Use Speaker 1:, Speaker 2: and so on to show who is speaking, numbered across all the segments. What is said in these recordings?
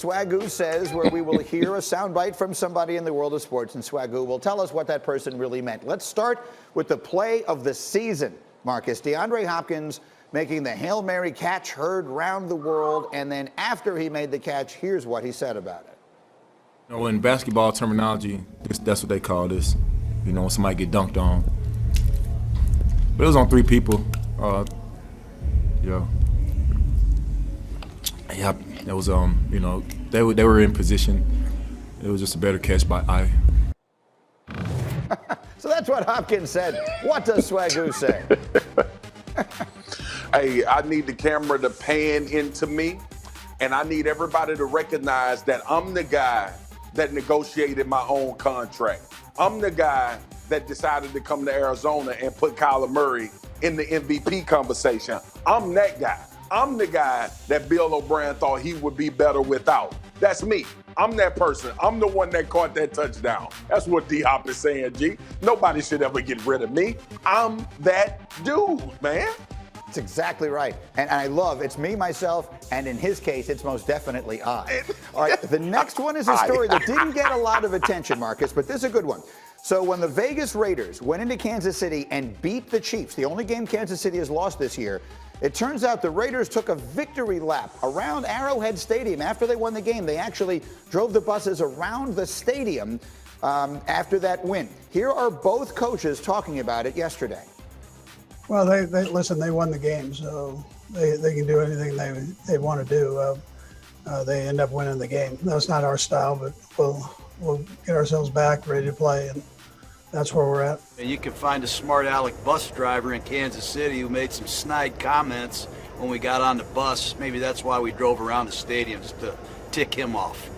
Speaker 1: Swagoo Says, where we will hear a soundbite from somebody in the world of sports, and Swagoo will tell us what that person really meant. Let's start with the play of the season, Marcus. DeAndre Hopkins making the Hail Mary catch heard round the world, and then after he made the catch, here's what he said about it.
Speaker 2: You know, in basketball terminology, that's what they call this. You know, when somebody get dunked on. But it was on 3 people. Yeah, it was, you know, they were in position. It was just a better catch by eye.
Speaker 1: So that's what Hopkins said. What does Swagoo say?
Speaker 3: Hey, I need the camera to pan into me, and I need everybody to recognize that I'm the guy that negotiated my own contract. I'm the guy that decided to come to Arizona and put Kyler Murray in the MVP conversation. I'm that guy. I'm the guy that Bill O'Brien thought he would be better without. That's me. I'm that person. I'm the one that caught that touchdown. That's what D-Hop is saying, G. Nobody should ever get rid of me. I'm that dude, man.
Speaker 1: That's exactly right. And I love it's me, myself, and in his case, it's most definitely I. All right, the next one is a story that didn't get a lot of attention, Marcus, but this is a good one. So when the Vegas Raiders went into Kansas City and beat the Chiefs, the only game Kansas City has lost this year, it turns out the Raiders took a victory lap around Arrowhead Stadium. After they won the game, they actually drove the buses around the stadium after that win. Here are both coaches talking about it yesterday.
Speaker 4: Well, they listen, they won the game, so they can do anything they want to do. They end up winning the game. That's not our style, but we'll get ourselves back, ready to play, and that's where we're at.
Speaker 5: You can find a smart aleck bus driver in Kansas City who made some snide comments when we got on the bus. Maybe that's why we drove around the stadium, just to tick him off.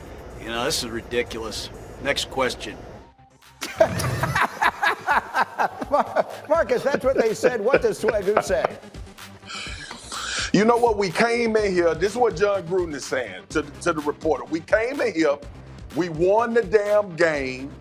Speaker 5: You know, this is ridiculous. Next question.
Speaker 1: Marcus, that's what they said. What does Swagoo say?
Speaker 3: You know what? We came in here. This is what John Gruden is saying to the reporter. We came in here. We won the damn game.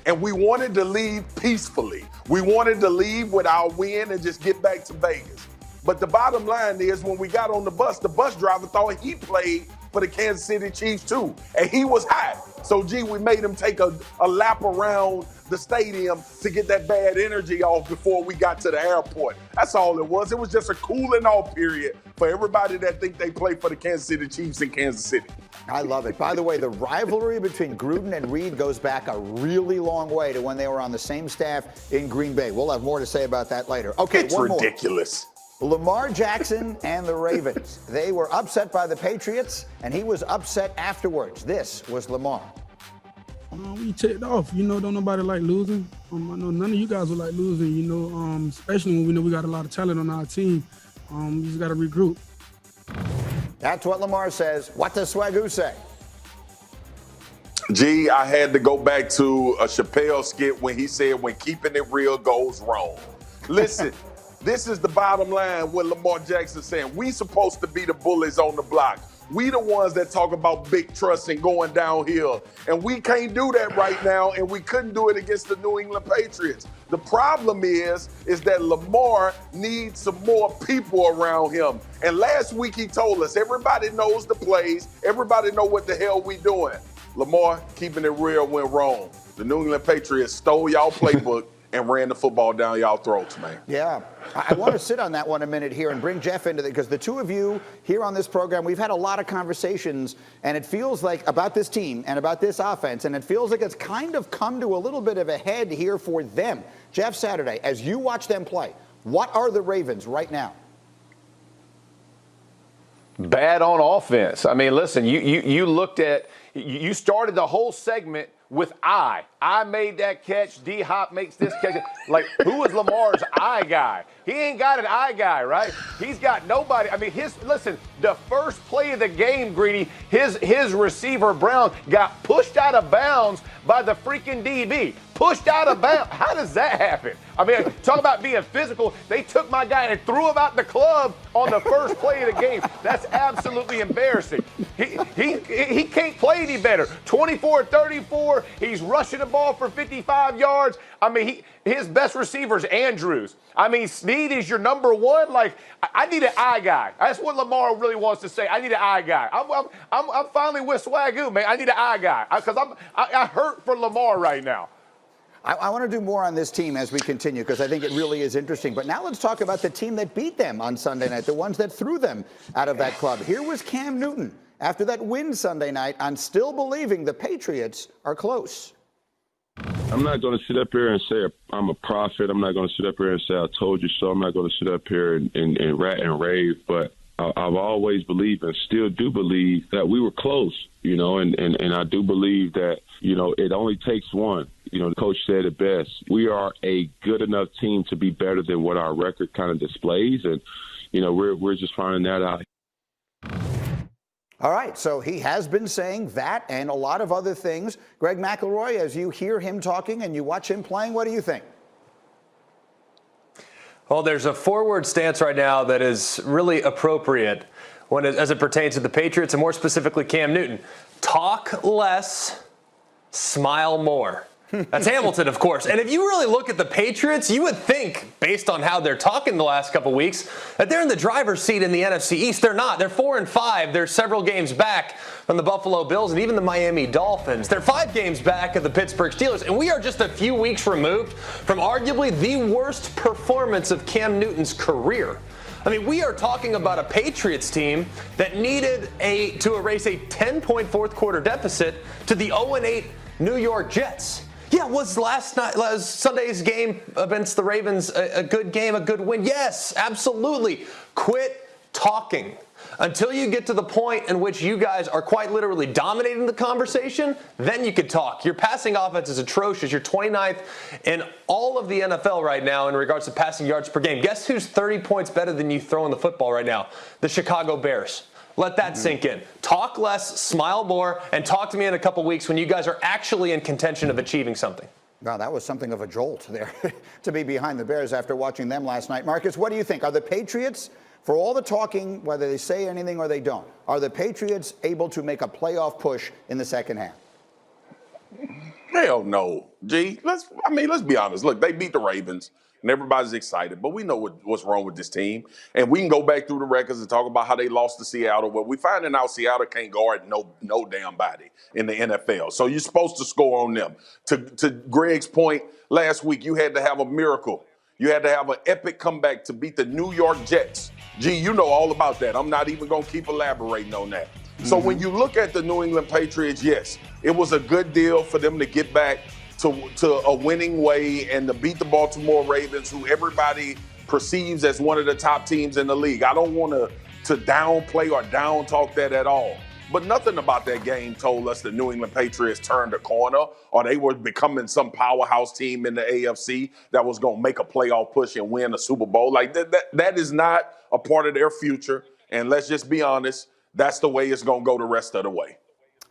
Speaker 3: And we wanted to leave peacefully. We wanted to leave with our win and just get back to Vegas. But the bottom line is when we got on the bus driver thought he played for the Kansas City Chiefs too. And he was hot. So, gee, we made him take a lap around the stadium to get that bad energy off before we got to the airport. That's all it was. It was just a cooling off period for everybody that think they play for the Kansas City Chiefs in Kansas City.
Speaker 1: I love it. By the way, the rivalry between Gruden and Reed goes back a really long way to when they were on the same staff in Green Bay. We'll have more to say about that later. Okay,
Speaker 3: it's
Speaker 1: one
Speaker 3: ridiculous.
Speaker 1: More. Lamar Jackson and the Ravens. They were upset by the Patriots, and he was upset afterwards. This was Lamar.
Speaker 6: We ticked off. You know, don't nobody like losing. I know none of you guys would like losing, you know, especially when we know we got a lot of talent on our team. We just got to regroup.
Speaker 1: That's what Lamar says. What does Swagoo say?
Speaker 3: Gee, I had to go back to a Chappelle skit when he said, when keeping it real goes wrong. Listen, this is the bottom line what Lamar Jackson saying. We supposed to be the bullies on the block. We the ones that talk about big trust and going downhill. And we can't do that right now, and we couldn't do it against the New England Patriots. The problem is that Lamar needs some more people around him. And last week he told us, everybody knows the plays, everybody know what the hell we doing. Lamar, keeping it real went wrong. The New England Patriots stole y'all playbook and ran the football down y'all throats, man.
Speaker 1: Yeah. I want to sit on that one a minute here and bring Jeff into it, because the two of you here on this program, we've had a lot of conversations, and it feels like about this team and about this offense, and it feels like it's kind of come to a little bit of a head here for them. Jeff Saturday, as you watch them play, what are the Ravens right now?
Speaker 7: Bad on offense. I mean, listen, you looked at, you started the whole segment with I made that catch. D-Hop makes this catch. Like, who is Lamar's I guy? He ain't got an I guy, right? He's got nobody. I mean, listen, the first play of the game, Greedy, his receiver, Brown, got pushed out of bounds by the freaking DB. pushed out of bounds. How does that happen? I mean, talk about being physical. They took my guy and threw him out the club on the first play of the game. That's absolutely embarrassing. He can't play any better. 24-34. He's rushing the ball for 55 yards. I mean, his best receiver is Andrews. I mean, Snead is your number one. Like, I need an eye guy. That's what Lamar really wants to say. I need an eye guy. I'm finally with Swagoo, man. I need an eye guy because I hurt for Lamar right now.
Speaker 1: I want to do more on this team as we continue because I think it really is interesting. But now let's talk about the team that beat them on Sunday night, the ones that threw them out of that club. Here was Cam Newton after that win Sunday night on still believing the Patriots are close.
Speaker 8: I'm not going to sit up here and say I'm a prophet. I'm not going to sit up here and say I told you so. I'm not going to sit up here and rant and rave. But I've always believed and still do believe that we were close, you know, and I do believe that, you know, it only takes one. You know, the coach said it best. We are a good enough team to be better than what our record kind of displays. And, you know, we're just finding that out.
Speaker 1: All right, so he has been saying that and a lot of other things. Greg McElroy, as you hear him talking and you watch him playing, what do you think?
Speaker 9: Well, there's a forward stance right now that is really appropriate as it pertains to the Patriots and more specifically Cam Newton. Talk less, smile more. That's Hamilton, of course. And if you really look at the Patriots, you would think, based on how they're talking the last couple weeks, that they're in the driver's seat in the NFC East. They're not. They're 4-5. They're several games back from the Buffalo Bills and even the Miami Dolphins. They're 5 games back of the Pittsburgh Steelers. And we are just a few weeks removed from arguably the worst performance of Cam Newton's career. I mean, we are talking about a Patriots team that needed to erase a 10-point fourth quarter deficit to the 0-8 New York Jets. Yeah, was Sunday's game against the Ravens a good game, a good win? Yes, absolutely. Quit talking. Until you get to the point in which you guys are quite literally dominating the conversation, then you could talk. Your passing offense is atrocious. You're 29th in all of the NFL right now in regards to passing yards per game. Guess who's 30 points better than you throwing the football right now? The Chicago Bears. Let that sink in. Talk less, smile more, and talk to me in a couple weeks when you guys are actually in contention of achieving something.
Speaker 1: Wow, that was something of a jolt there to be behind the Bears after watching them last night. Marcus, what do you think? Are the Patriots, for all the talking, whether they say anything or they don't, are the Patriots able to make a playoff push in the second half?
Speaker 3: Hell no, G. Let's be honest. Look, they beat the Ravens, and everybody's excited, but we know what's wrong with this team. And we can go back through the records and talk about how they lost to Seattle. Well, we finding out Seattle can't guard no damn body in the NFL. So you're supposed to score on them. To Greg's point, last week you had to have a miracle. You had to have an epic comeback to beat the New York Jets. Gee, you know all about that. I'm not even going to keep elaborating on that. So when you look at the New England Patriots, yes, it was a good deal for them to get back to a winning way and to beat the Baltimore Ravens, who everybody perceives as one of the top teams in the league. I don't want to downplay or down talk that at all. But nothing about that game told us the New England Patriots turned a corner or they were becoming some powerhouse team in the AFC that was going to make a playoff push and win a Super Bowl. Like that is not a part of their future. And let's just be honest, that's the way it's going to go the rest of the way.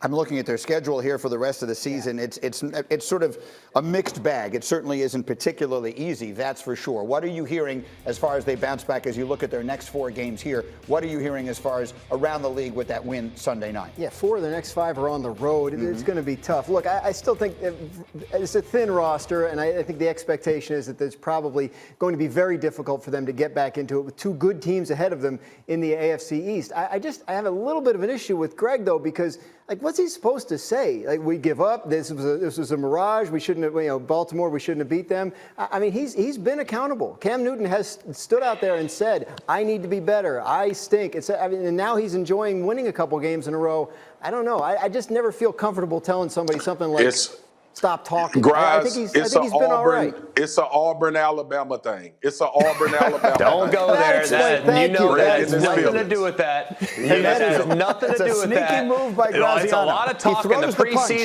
Speaker 1: I'm looking at their schedule here for the rest of the season. It's sort of a mixed bag. It certainly isn't particularly easy, that's for sure. What are you hearing as far as they bounce back as you look at their next 4 games here? What are you hearing as far as around the league with that win Sunday night?
Speaker 10: Yeah, 4 of the next 5 are on the road. It's going to be tough. Look, I still think it's a thin roster, and I think the expectation is that it's probably going to be very difficult for them to get back into it with 2 good teams ahead of them in the AFC East. I have a little bit of an issue with Greg, though, because what's he supposed to say? Like, we give up. This was a mirage. We shouldn't have, Baltimore, we shouldn't have beat them. I mean, he's been accountable. Cam Newton has stood out there and said, I need to be better. I stink. And now he's enjoying winning a couple games in a row. I don't know. I just never feel comfortable telling somebody something like, stop talking. I think he's been all right.
Speaker 3: It's an Auburn, Alabama thing. It's an Auburn, Alabama
Speaker 9: Don't go there.
Speaker 10: That
Speaker 9: has nothing to do with that. That has nothing to do with that.
Speaker 1: It's a sneaky move by Graziano.
Speaker 9: It's a lot of talk in the preseason.